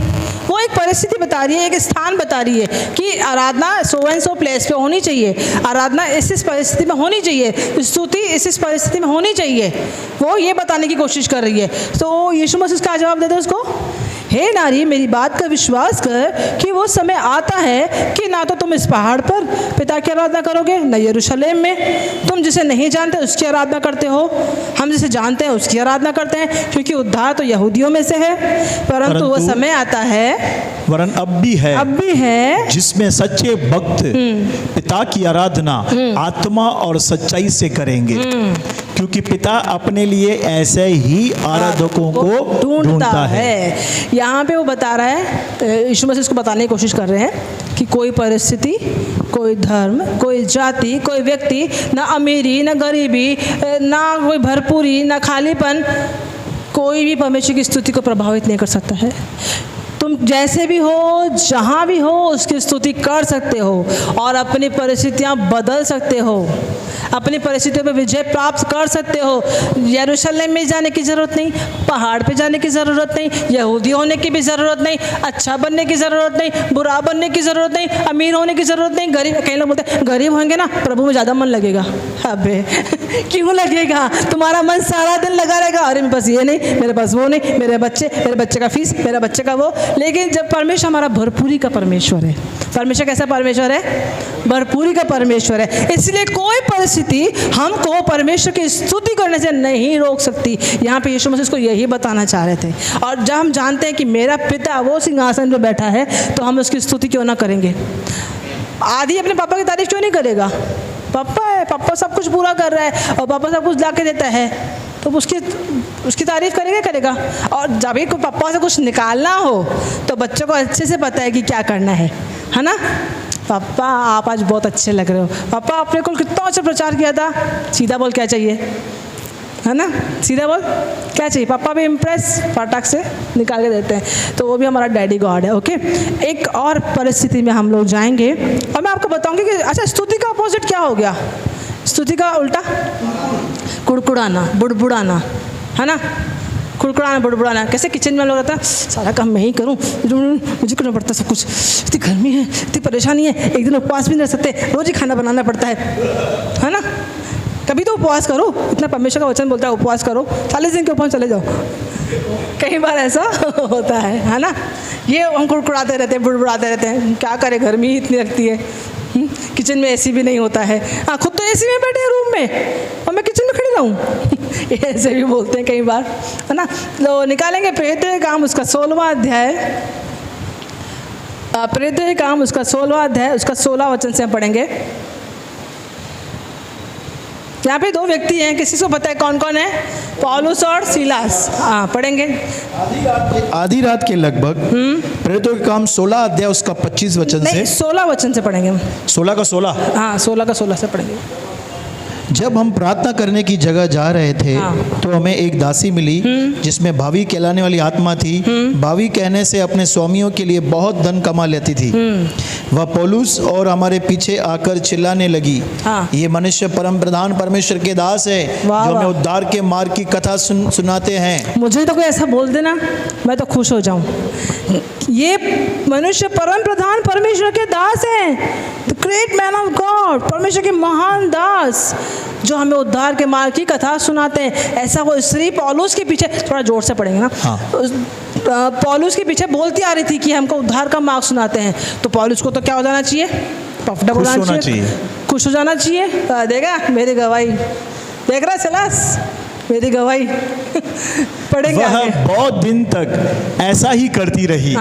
वो एक परिस्थिति बता रही है, एक स्थान बता रही है कि आराधना सो एंड सो प्लेस पे होनी चाहिए, आराधना इस परिस्थिति में होनी चाहिए, स्तुति इस परिस्थिति में होनी चाहिए। वो ये बताने की कोशिश कर रही है। तो यीशु मसीह का जवाब देते उसको हे नारी, मेरी बात का विश्वास कर कि वो समय आता है कि ना तो तुम इस पहाड़ पर पिता की आराधना करोगे, न यरूशलेम में। तुम जिसे नहीं जानते उसकी आराधना करते हो, हम जिसे जानते हैं उसकी आराधना करते हैं, क्योंकि उद्धार तो यहूदियों में से है। परंतु वो समय आता है, वरन अब भी है जिसमें सच्चे भक्त पिता की आराधना आत्मा और सच्चाई से करेंगे, क्योंकि पिता अपने लिए ऐसे ही आराधकों को ढूंढता है। यहाँ पे वो बता रहा है, यीशु मसीह इसको बताने की कोशिश कर रहे हैं कि कोई परिस्थिति, कोई धर्म, कोई जाति, कोई व्यक्ति, ना अमीरी, ना गरीबी, ना कोई भरपूरी, ना खालीपन, कोई भी परमेश्वर की स्तुति को प्रभावित नहीं कर सकता है। तुम जैसे भी हो, जहाँ भी हो, उसकी स्तुति कर सकते हो और अपनी परिस्थितियाँ बदल सकते हो, अपनी परिस्थितियों पर विजय प्राप्त कर सकते हो। यरूशलेम में जाने की ज़रूरत नहीं, पहाड़ पे जाने की ज़रूरत नहीं, यहूदी होने की भी ज़रूरत नहीं, अच्छा बनने की ज़रूरत नहीं, बुरा बनने की ज़रूरत नहीं, अमीर होने की ज़रूरत नहीं, गरीब, कई लोग बोलते हैं गरीब होंगे ना प्रभु में ज़्यादा मन लगेगा। अबे क्यों लगेगा? तुम्हारा मन सारा दिन लगा रहेगा, अरे मेरे पास ये नहीं, मेरे पास वो नहीं, मेरे बच्चे का फीस, मेरे बच्चे का वो। लेकिन जब परमेश्वर हमारा भरपूरी का परमेश्वर है, परमेश्वर कैसा परमेश्वर है? भरपूरी का परमेश्वर है। इसलिए कोई परिस्थिति हमको परमेश्वर की स्तुति करने से नहीं रोक सकती। यहाँ पे यीशु मसीह इसको यही बताना चाह रहे थे। और जब हम जानते हैं कि मेरा पिता वो सिंहासन पे बैठा है, तो हम उसकी स्तुति क्यों ना करेंगे? आदि अपने पापा की तारीफ क्यों नहीं करेगा? पापा है, पापा सब कुछ पूरा कर रहा है और पापा सब कुछ ला के देता है, तो उसकी तारीफ करेगा। और जब भी पापा से कुछ निकालना हो तो बच्चों को अच्छे से पता है कि क्या करना है ना? पापा आप आज बहुत अच्छे लग रहे हो, पापा आपने कल कितना अच्छा प्रचार किया था, सीधा बोल क्या चाहिए, है ना? सीधा बोल क्या चाहिए, पापा भी इम्प्रेस फटाक से निकाल के देते हैं। तो वो भी हमारा डैडी गॉड है। ओके, एक और परिस्थिति में हम लोग जाएंगे और मैं आपको बताऊंगी कि अच्छा स्तुति का अपोजिट क्या हो गया? स्तुति का उल्टा कुड़कुड़ाना, बुड़बुड़ाना, है ना? कुड़कुड़ाना, बुड़बुड़ाना। कैसे किचन में लोग रहता है सारा काम मैं ही करूं, मुझे करना पड़ता है सब कुछ, इतनी गर्मी है, इतनी परेशानी है, एक दिन उपवास भी नहीं रह सकते, रोज ही खाना बनाना पड़ता है ना? कभी तो उपवास करो, इतना परमेश्वर का वचन बोलता है उपवास करो, 40 दिन के उपवास चले जाओ। कई बार ऐसा होता है ना? ये हम कुड़कुड़ाते रहते हैं, बुड़बुड़ाते रहते हैं, क्या करें, गर्मी ही इतनी लगती है, किचन में एसी भी नहीं होता है। हाँ, खुद तो एसी में बैठे हैं रूम में और मैं किचन में खड़ी रहूँ, ऐसे भी बोलते हैं कई बार, है ना? तो निकालेंगे प्रेरितों के काम उसका 16वां अध्याय, प्रेरितों के काम उसका 16वां अध्याय, उसका 16 वचन से हम पढ़ेंगे। यहाँ पे 2 व्यक्ति हैं, किसी को पता है कौन कौन है? पौलुस और सीलास। हाँ, पढ़ेंगे। आधी रात के लगभग प्रेरितों के काम 16 अध्याय उसका 25 वचन से, 16 वचन से पढ़ेंगे हम। 16 का 16, हाँ 16 का 16 से पढ़ेंगे। जब हम प्रार्थना करने की जगह जा रहे थे तो हमें एक दासी मिली जिसमें भावी कहलाने वाली आत्मा थी। भावी कहने से अपने स्वामियों के लिए बहुत धन कमा लेती थी। वह पौलुस और हमारे पीछे आकर चिल्लाने लगी, ये मनुष्य परम प्रधान परमेश्वर के दास है जो हमें उद्धार के मार्ग की कथा सुनाते हैं। मुझे तो कोई ऐसा बोल देना, मैं तो खुश हो जाऊं। ये मनुष्य परम प्रधान परमेश्वर के दास हैं, the great man of God, परमेश्वर के महान दास जो हमें उद्धार के मार्ग की कथा सुनाते हैं। ऐसा वो स्त्री पौलुस के पीछे, थोड़ा जोर से पढ़ेंगे ना, पौलुस के पीछे बोलती आ रही थी कि हमको उद्धार का मार्ग सुनाते हैं। तो पौलुस को तो क्या हो जाना चाहिए? पफड़ा होना चाहिए, खुश हो जाना चाहिए। देगा मेरी गवाही, देख रहा सिलास, मेरी गवाही पढ़ेंगे। वह बहुत दिन तक ऐसा ही करती रही,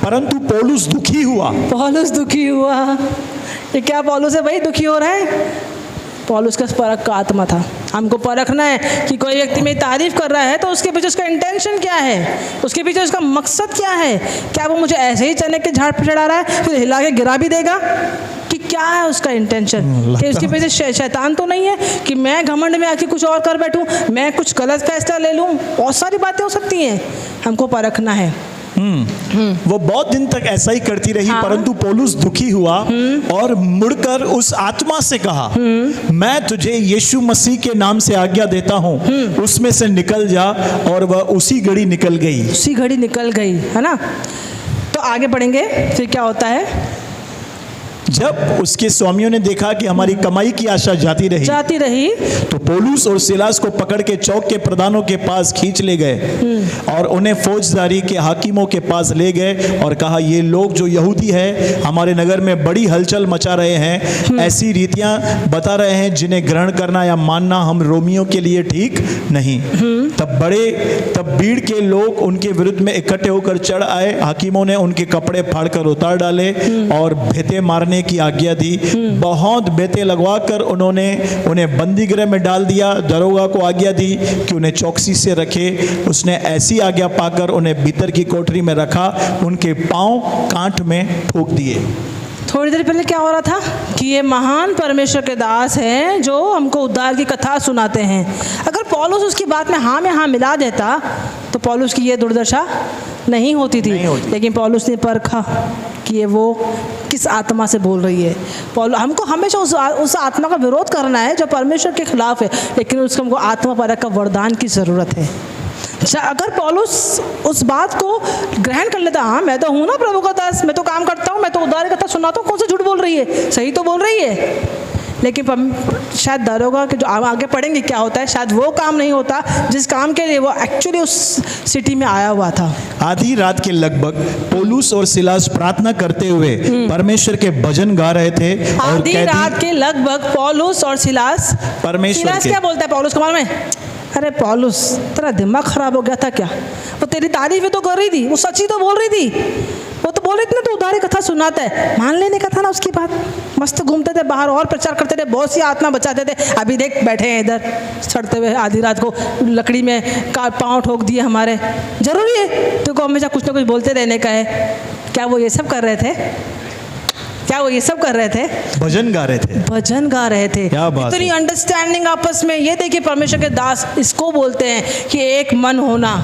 परंतु पौलुस दुखी हुआ। पौलुस दुखी हुआ। ये क्या पौलुस है भाई दुखी हो रहा है? पौलुस का परख का आत्मा था। हमको परखना है कि कोई व्यक्ति मेरी तारीफ कर रहा है तो उसके पीछे उसका इंटेंशन क्या है, उसके पीछे उसका मकसद क्या है। क्या वो मुझे ऐसे ही चने के झाड़ पर चढ़ा रहा है, फिर हिला के गिरा भी देगा, कि क्या है उसका इंटेंशन? कि उसके पीछे शैतान तो नहीं है कि मैं घमंड में आके कुछ और कर बैठूं, मैं कुछ गलत फैसला ले लूं। बहुत सारी बातें हो सकती हैं, हमको परखना है। वो बहुत दिन तक ऐसा ही करती रही, परंतु पौलुस दुखी हुआ और मुड़कर उस आत्मा से कहा, मैं तुझे यीशु मसीह के नाम से आज्ञा देता हूँ, उसमें से निकल जा। और वह उसी घड़ी निकल गई। उसी घड़ी निकल गई, है ना? तो आगे बढ़ेंगे, फिर क्या होता है? जब उसके स्वामियों ने देखा कि हमारी कमाई की आशा जाती रही तो पौलुस और सिलास को पकड़ के चौक के प्रधानों के पास खींच ले गए और उन्हें फौजदारी के हाकिमों के पास ले गए और कहा, ये लोग जो यहूदी है हमारे नगर में बड़ी हलचल मचा रहे हैं, ऐसी रीतियां बता रहे हैं जिन्हें ग्रहण करना या मानना हम रोमियों के लिए ठीक नहीं। तब भीड़ के लोग उनके विरुद्ध में इकट्ठे होकर चढ़ आए। हाकिमों ने उनके कपड़े फाड़कर उतार डाले और भेंते मारने की आज्ञा दी। बहुत भेंते लगवाकर उन्होंने उन्हें बंदी गृह में डाल दिया। दरोगा को आज्ञा दी कि उन्हें चौकसी से रखे। उसने ऐसी आज्ञा पाकर उन्हें भीतर की कोठरी में रखा, उनके पांव कांट में ठोक दिए। थोड़ी देर पहले क्या हो रहा था कि ये महान परमेश्वर के दास हैं जो हमको उद्धार की कथा सुनाते हैं। अगर पौलुस उसकी बात में हाँ मिला देता तो पौलुस की ये दुर्दशा नहीं होती थी। लेकिन पौलुस ने परखा कि ये वो किस आत्मा से बोल रही है। हमको हमेशा उस आत्मा का विरोध करना है जो परमेश्वर के खिलाफ है, लेकिन उसको हमको आत्मा परख का वरदान की ज़रूरत है। अगर पौलुस उस बात को ग्रहण कर लेता, हाँ मैं तो हूँ ना प्रभु का दास, मैं तो काम करता हूँ, मैं तो उद्धार की कथा सुनाता हूँ, कौन सा झूठ बोल रही है, सही तो बोल रही है। लेकिन शायद दरोगा के जो आगे पढ़ेंगे क्या होता है, शायद वो काम नहीं होता जिस काम के लिए वो एक्चुअली उस सिटी में आया हुआ था। आधी रात के लगभग पौलुस और सिलास प्रार्थना करते हुए परमेश्वर के भजन गा रहे थे। आधी रात के लगभग पौलुस और सिलास क्या बोलता है पौलुस के बारे में, अरे पौलुस तेरा दिमाग खराब हो गया था क्या, वो तेरी तारीफ ही तो कर रही थी, वो सच्ची तो बोल रही थी, वो तो बोल रही थी ना, तो उद्धार कथा सुनाता है, मान लेने का था ना उसकी बात। मस्त घूमते थे बाहर और प्रचार करते थे, बहुत सी आत्मा बचाते थे। अभी देख बैठे हैं इधर सड़ते हुए, आधी रात को लकड़ी में पाँव ठोक दिए हमारे। जरूरी है तो हमेशा कुछ ना कुछ बोलते रहने का है। क्या वो ये सब कर रहे थे? भजन गा रहे थे। क्या बात इतनी अंडरस्टैंडिंग आपस में। ये देखिए परमेश्वर के दास इसको बोलते हैं कि एक मन होना।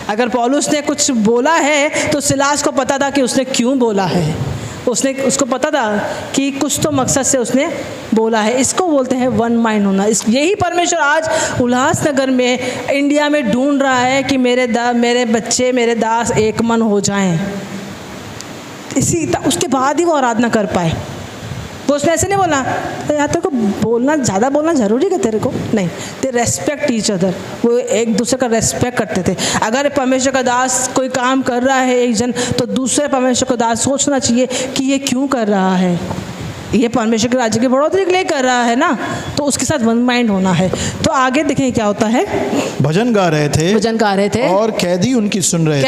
अगर पौलुस ने कुछ बोला है तो सिलास को पता था कि उसने क्यों बोला है, उसको पता था कि कुछ तो मकसद से उसने बोला है। इसको बोलते हैं वन माइंड होना। यही परमेश्वर आज उल्लासनगर में, इंडिया में ढूंढ रहा है कि मेरे बच्चे, मेरे दास एक मन हो जाएं। उसके बाद ही वो आराधना कर पाए। वो उसने ऐसे नहीं बोला यार तेरे को ज़्यादा बोलना ज़रूरी है तेरे को, नहीं, दे रेस्पेक्ट ईच अदर। वो एक दूसरे का रेस्पेक्ट करते थे। अगर परमेश्वर का दास कोई काम कर रहा है एक जन, तो दूसरे परमेश्वर का दास सोचना चाहिए कि ये क्यों कर रहा है, ये परमेश्वर के राज्य की बढ़ोतरी के लिए कर रहा है ना, तो उसके साथ वन माइंड होना है। तो आगे देखें क्या होता है। भजन गा रहे थे और कैदी उनकी सुन रहे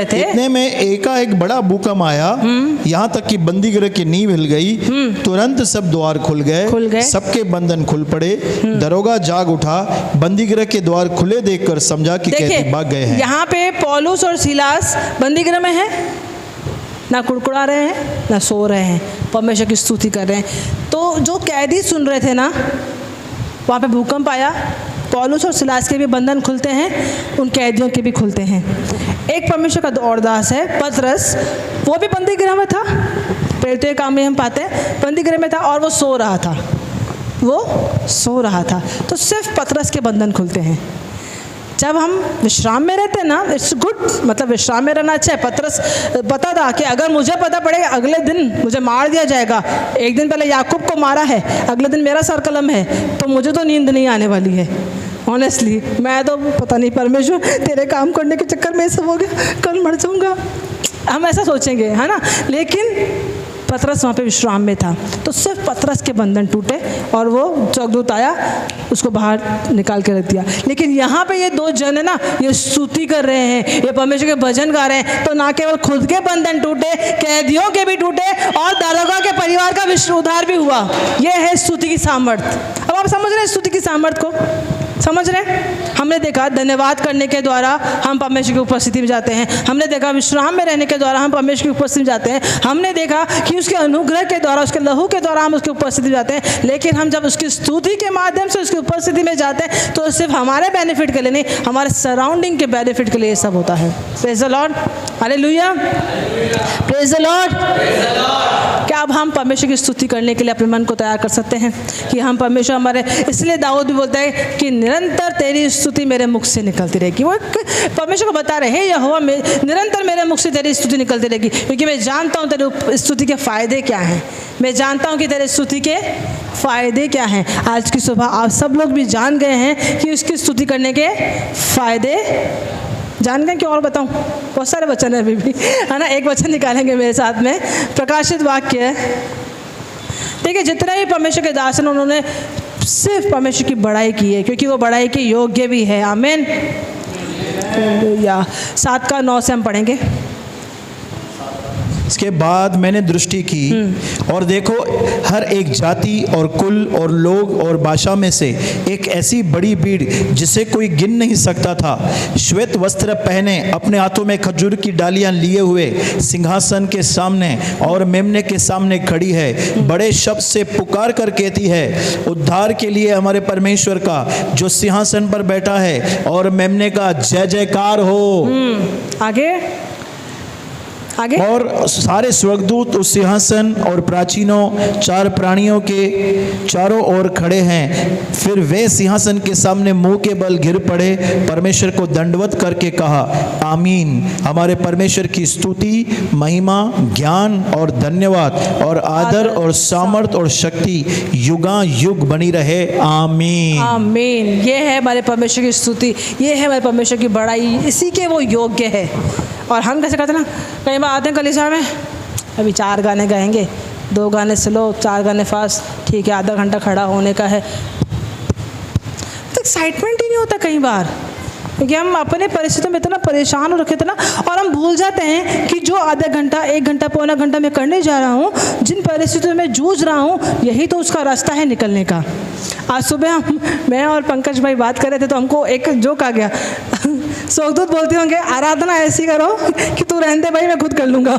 थे। इतने में एकाएक बड़ा भूकंप आया, यहाँ तक कि बंदी गृह की नींव हिल गई। तुरंत सब द्वार खुल गए, सबके बंधन खुल पड़े। दरोगा जाग उठा, बंदी गृह के द्वार खुले देखकर समझा कि कैदी भाग गए हैं। यहाँ पे पौलुस और सिलास बंदी गृह में है, ना कुड़कुड़ा रहे हैं ना सो रहे हैं, परमेश्वर की स्तुति कर रहे हैं। तो जो कैदी सुन रहे थे ना, वहाँ पे भूकंप आया, पौलुस और सिलास के भी बंधन खुलते हैं, उन कैदियों के भी खुलते हैं। एक परमेश्वर का और दास है पतरस, वो भी बंदी गृह में था, प्रेरितों के काम में हम पाते हैं बंदी गृह में था, और वो सो रहा था। तो सिर्फ पतरस के बंधन खुलते हैं। जब हम विश्राम में रहते हैं ना, इट्स गुड, मतलब विश्राम में रहना अच्छा है। पतरस पता था कि अगर मुझे पता पड़ेगा अगले दिन मुझे मार दिया जाएगा, एक दिन पहले याकूब को मारा है, अगले दिन मेरा सर कलम है, तो मुझे तो नींद नहीं आने वाली है। ऑनेस्टली मैं तो पता नहीं परमेश्वर तेरे काम करने के चक्कर में सब हो गया, कल मर जाऊँगा, हम ऐसा सोचेंगे, है ना। लेकिन पतरस वहाँ पे विश्राम में था, तो सिर्फ पतरस के बंधन टूटे और वो स्वर्गदूत आया, उसको बाहर निकाल के रख दिया। लेकिन यहाँ पे ये दो जन है ना, ये स्तुति कर रहे हैं, ये परमेश्वर के भजन गा रहे हैं, तो ना केवल खुद के बंधन टूटे, कैदियों के भी टूटे और दरोगा के परिवार का उद्धार भी हुआ। ये है स्तुति की सामर्थ्य। अब आप समझ रहे हैं स्तुति की सामर्थ्य को, समझ रहे हैं। हमने देखा धन्यवाद करने के द्वारा हम परमेश्वर की उपस्थिति में जाते हैं, हमने देखा विश्राम में रहने के द्वारा हम परमेश्वर की उपस्थिति में जाते हैं, हमने देखा कि उसके अनुग्रह के द्वारा, उसके लहू के द्वारा हम उसकी उपस्थिति में जाते हैं। लेकिन हम जब उसकी स्तुति के माध्यम से उसकी उपस्थिति में जाते हैं, तो सिर्फ हमारे बेनिफिट के लिए नहीं, हमारे सराउंडिंग के बेनिफिट के लिए ये सब होता है। Praise the Lord. Hallelujah, praise the Lord. क्या अब हम परमेश्वर की स्तुति करने के लिए अपने मन को तैयार कर सकते हैं कि हम परमेश्वर हमारे, इसलिए दाऊद भी बोलता है कि निरंतर तेरी स्तुति मेरे मुख से निकलती रहेगी। वो परमेश्वर को बता रहे हैं, यहोवा निरंतर मेरे मुख से तेरी स्तुति निकलती रहेगी, क्योंकि मैं जानता हूँ तेरी स्तुति के फ़ायदे क्या हैं। मैं जानता हूँ कि तेरे स्तुति के फ़ायदे क्या हैं। आज की सुबह आप सब लोग भी जान गए हैं कि उसकी स्तुति करने के फ़ायदे जान गए। क्यों और बताऊं, बहुत सारे वचन है अभी भी, है ना। एक वचन निकालेंगे मेरे साथ में, प्रकाशित वाक्य है। देखिए, जितने भी परमेश्वर के दास हैं उन्होंने सिर्फ परमेश्वर की बड़ाई की है, क्योंकि वो बड़ाई के योग्य भी है। आमीन। या 7:9 से हम पढ़ेंगे। इसके बाद मैंने दृष्टि की और देखो, हर एक जाति और कुल और लोग और भाषा में से एक ऐसी बड़ी भीड़ जिसे कोई गिन नहीं सकता था, श्वेत वस्त्र पहने, अपने हाथों में खजूर की डालियां लिए हुए सिंहासन के सामने और मेमने के सामने खड़ी है। बड़े शब्द से पुकार कर कहती है, उद्धार के लिए हमारे परमेश्वर का जो सिंहासन पर बैठा है और मेमने का जय जयकार हो। आगे आगे। और सारे स्वर्गदूत उस सिंहासन और प्राचीनों 4 प्राणियों के चारों ओर खड़े हैं। फिर वे सिंहासन के सामने मुंह के बल गिर पड़े, परमेश्वर को दंडवत करके कहा, आमीन। हमारे परमेश्वर की स्तुति, महिमा, ज्ञान और धन्यवाद और आदर और सामर्थ और शक्ति युगां युग बनी रहे। आमीन, आमीन। ये है हमारे परमेश्वर की स्तुति, ये है हमारे परमेश्वर की बड़ाई, इसी के वो योग्य है। और हम कैसे करते ना, कई बार आते हैं कलीसिया में, अभी 4 गाने गाएंगे, 2 गाने स्लो, 4 गाने फास्ट, ठीक है, आधा घंटा खड़ा होने का है, तो एक्साइटमेंट ही नहीं होता कई बार, क्योंकि हम अपने परिस्थितियों में इतना परेशान हो रखे थे ना, और हम भूल जाते हैं कि जो आधा घंटा, 1 घंटा, पौना घंटा मैं करने जा रहा हूँ, जिन परिस्थितियों में जूझ रहा हूँ, यही तो उसका रास्ता है निकलने का। आज सुबह मैं और पंकज भाई बात कर रहे थे, तो हमको एक जोक आ गया। स्वर्गदूत बोलते होंगे, आराधना ऐसी करो कि तू रहने दे भाई, मैं खुद कर लूँगा।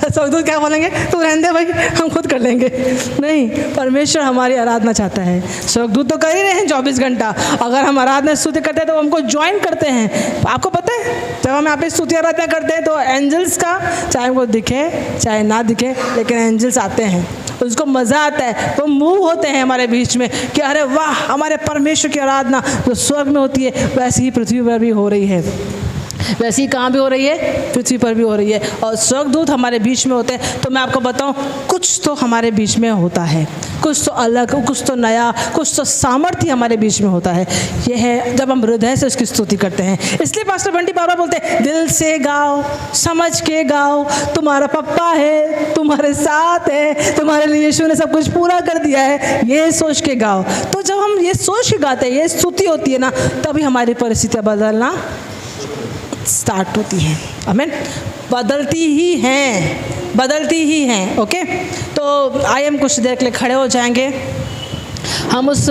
स्वर्गदूत क्या बोलेंगे, तू रहने दे भाई, हम खुद कर लेंगे। नहीं, परमेश्वर हमारी आराधना चाहता है। स्वर्गदूत तो कर ही रहे हैं 24 घंटा। अगर हम आराधना स्तुति करते हैं तो हमको ज्वाइन करते हैं। आपको पता है, जब हम यहाँ पे स्तुति आराधना करते हैं तो एंजल्स का, चाहे हमको दिखे चाहे ना दिखे, लेकिन एंजल्स आते हैं, उसको मज़ा आता है, वो मूव होते हैं हमारे बीच में कि अरे वाह, हमारे परमेश्वर की आराधना जो स्वर्ग में होती है वैसी ही पृथ्वी पर भी हो रही है। वैसे ही कहाँ भी हो रही है, पृथ्वी पर भी हो रही है। और स्वर्गदूत हमारे बीच में होते हैं। तो मैं आपको बताऊं, कुछ तो हमारे बीच में होता है, कुछ तो अलग, कुछ तो नया, कुछ तो सामर्थ्य हमारे बीच में होता है। यह है जब हम हृदय से उसकी स्तुति करते हैं। इसलिए पास्टर बंटी बाबा बोलते हैं, दिल से गाओ, समझ के गाओ, तुम्हारा पप्पा है, तुम्हारे साथ है, तुम्हारे लिए यीशु ने सब कुछ पूरा कर दिया है, ये सोच के गाओ। तो जब हम ये सोच के गाते हैं, ये स्तुति होती है ना, तभी हमारी परिस्थितियाँ बदलना स्टार्ट होती हैं। आमीन। बदलती ही हैं, बदलती ही हैं। ओके, तो आइए हम कुछ देर के लिए खड़े हो जाएंगे। हम उस